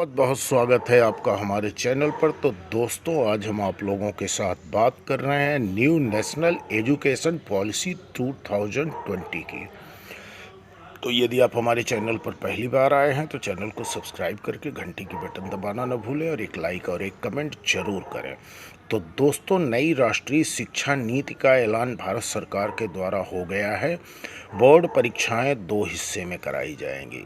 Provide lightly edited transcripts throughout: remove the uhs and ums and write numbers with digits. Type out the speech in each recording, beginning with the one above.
बहुत बहुत स्वागत है आपका हमारे चैनल पर। तो दोस्तों, आज हम आप लोगों के साथ बात कर रहे हैं न्यू नेशनल एजुकेशन पॉलिसी 2020 की। तो यदि आप हमारे चैनल पर पहली बार आए हैं तो चैनल को सब्सक्राइब करके घंटी की बटन दबाना न भूलें और एक लाइक और एक कमेंट जरूर करें। तो दोस्तों, नई राष्ट्रीय शिक्षा नीति का ऐलान भारत सरकार के द्वारा हो गया है। बोर्ड परीक्षाएं 2 हिस्से में कराई जाएंगी।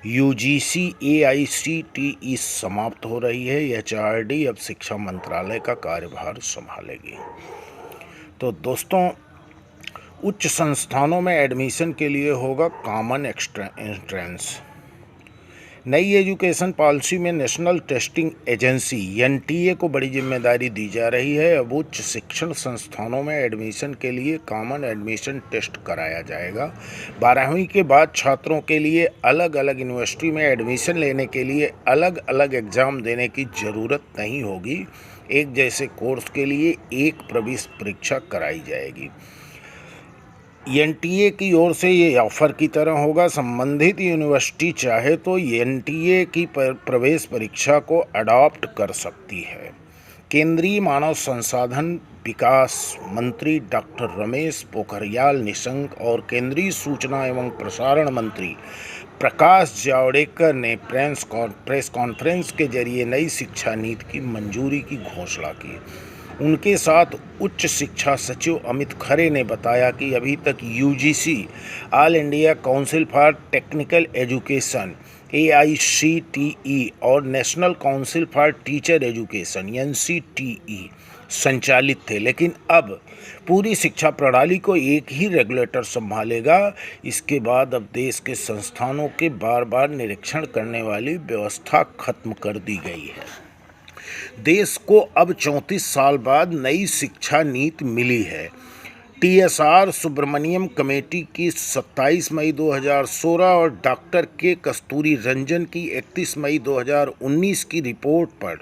यूजीसी एआईसीटीई समाप्त हो रही है। एचआरडी अब शिक्षा मंत्रालय का कार्यभार संभालेगी। तो दोस्तों, उच्च संस्थानों में एडमिशन के लिए होगा कॉमन एंट्रेंस। नई एजुकेशन पॉलिसी में नेशनल टेस्टिंग एजेंसी एनटीए को बड़ी जिम्मेदारी दी जा रही है। अब उच्च शिक्षण संस्थानों में एडमिशन के लिए कॉमन एडमिशन टेस्ट कराया जाएगा। 12वीं के बाद छात्रों के लिए अलग अलग यूनिवर्सिटी में एडमिशन लेने के लिए अलग अलग एग्ज़ाम देने की ज़रूरत नहीं होगी। एक जैसे कोर्स के लिए एक प्रवेश परीक्षा कराई जाएगी। एनटीए की ओर से ये ऑफ़र की तरह होगा। संबंधित यूनिवर्सिटी चाहे तो एनटीए की प्रवेश परीक्षा को अडॉप्ट कर सकती है। केंद्रीय मानव संसाधन विकास मंत्री डॉक्टर रमेश पोखरियाल निशंक और केंद्रीय सूचना एवं प्रसारण मंत्री प्रकाश जावड़ेकर ने प्रेस कॉन्फ्रेंस के जरिए नई शिक्षा नीति की मंजूरी की घोषणा की। उनके साथ उच्च शिक्षा सचिव अमित खरे ने बताया कि अभी तक UGC All India Council for Technical Education AICTE और National Council for Teacher Education NCTE संचालित थे, लेकिन अब पूरी शिक्षा प्रणाली को एक ही रेगुलेटर संभालेगा। इसके बाद अब देश के संस्थानों के बार बार निरीक्षण करने वाली व्यवस्था खत्म कर दी गई है। देश को अब 34 साल बाद नई शिक्षा नीति मिली है। टीएसआर सुब्रमण्यम कमेटी की 27 मई 2016 और डॉक्टर के कस्तूरी रंजन की 31 मई 2019 की रिपोर्ट पर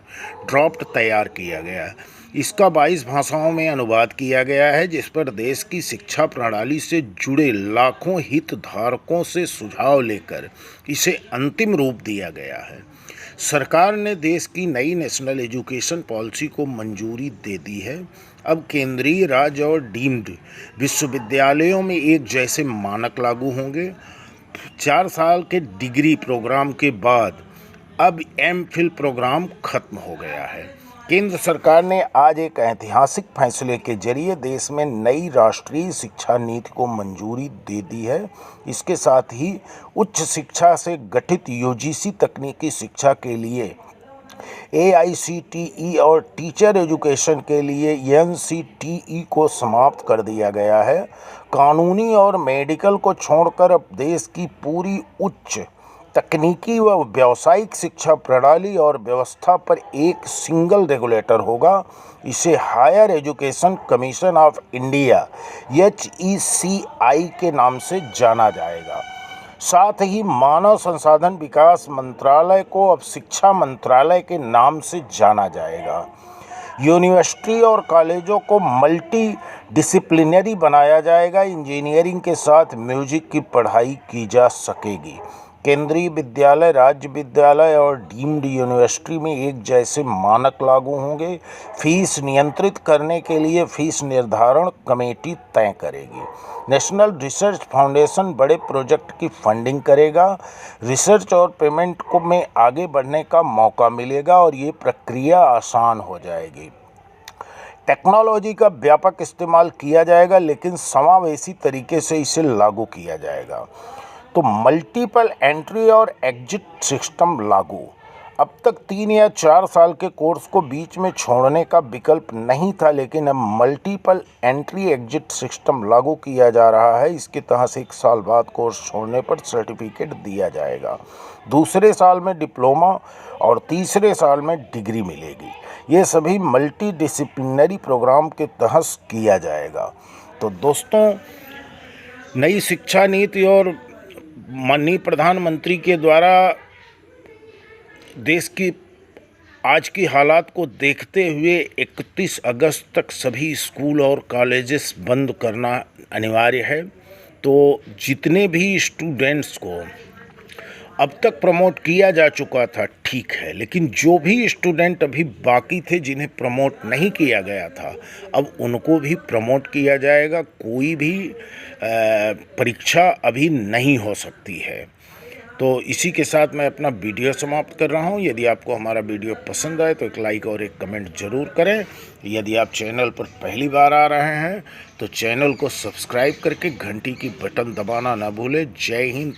ड्राफ्ट तैयार किया गया। इसका 22 भाषाओं में अनुवाद किया गया है, जिस पर देश की शिक्षा प्रणाली से जुड़े लाखों हितधारकों से सुझाव लेकर इसे अंतिम रूप दिया गया है। सरकार ने देश की नई नेशनल एजुकेशन पॉलिसी को मंजूरी दे दी है। अब केंद्रीय, राज्य और डीम्ड विश्वविद्यालयों में एक जैसे मानक लागू होंगे। 4 साल के डिग्री प्रोग्राम के बाद अब एमफिल प्रोग्राम खत्म हो गया है। केंद्र सरकार ने आज एक ऐतिहासिक फैसले के जरिए देश में नई राष्ट्रीय शिक्षा नीति को मंजूरी दे दी है। इसके साथ ही उच्च शिक्षा से गठित यूजीसी तकनीकी शिक्षा के लिए एआईसीटीई और टीचर एजुकेशन के लिए एनसीटीई को समाप्त कर दिया गया है। कानूनी और मेडिकल को छोड़कर अब देश की पूरी उच्च तकनीकी व व्यावसायिक शिक्षा प्रणाली और व्यवस्था पर एक सिंगल रेगुलेटर होगा। इसे higher education commission of India HECI के नाम से जाना जाएगा। साथ ही मानव संसाधन विकास मंत्रालय को अब शिक्षा मंत्रालय के नाम से जाना जाएगा। यूनिवर्सिटी और कॉलेजों को मल्टी डिसिप्लिनरी बनाया जाएगा। इंजीनियरिंग के साथ म्यूजिक की पढ़ाई की जा सकेगी। केंद्रीय विद्यालय, राज्य विद्यालय और डीम्ड यूनिवर्सिटी में एक जैसे मानक लागू होंगे। फीस नियंत्रित करने के लिए फीस निर्धारण कमेटी तय करेगी। नेशनल रिसर्च फाउंडेशन बड़े प्रोजेक्ट की फंडिंग करेगा। रिसर्च और पेमेंट को में आगे बढ़ने का मौका मिलेगा और ये प्रक्रिया आसान हो जाएगी। टेक्नोलॉजी का व्यापक इस्तेमाल किया जाएगा, लेकिन समावेशी तरीके से इसे लागू किया जाएगा। तो मल्टीपल एंट्री और एग्जिट सिस्टम लागू। अब तक 3 या 4 साल के कोर्स को बीच में छोड़ने का विकल्प नहीं था, लेकिन अब मल्टीपल एंट्री एग्जिट सिस्टम लागू किया जा रहा है। इसके तहत 1 साल बाद कोर्स छोड़ने पर सर्टिफिकेट दिया जाएगा। दूसरे साल में डिप्लोमा और तीसरे साल में डिग्री मिलेगी। ये सभी मल्टी डिसिप्लिनरी प्रोग्राम के तहत किया जाएगा। तो दोस्तों, नई शिक्षा नीति और माननीय प्रधानमंत्री के द्वारा देश की आज की हालात को देखते हुए 31 अगस्त तक सभी स्कूल और कॉलेजेस बंद करना अनिवार्य है। तो जितने भी स्टूडेंट्स को अब तक प्रमोट किया जा चुका था, ठीक है, लेकिन जो भी स्टूडेंट अभी बाकी थे जिन्हें प्रमोट नहीं किया गया था, अब उनको भी प्रमोट किया जाएगा। कोई भी परीक्षा अभी नहीं हो सकती है। तो इसी के साथ मैं अपना वीडियो समाप्त कर रहा हूं। यदि आपको हमारा वीडियो पसंद आए तो एक लाइक और एक कमेंट ज़रूर करें। यदि आप चैनल पर पहली बार आ रहे हैं तो चैनल को सब्सक्राइब करके घंटी की बटन दबाना ना भूलें। जय हिंद।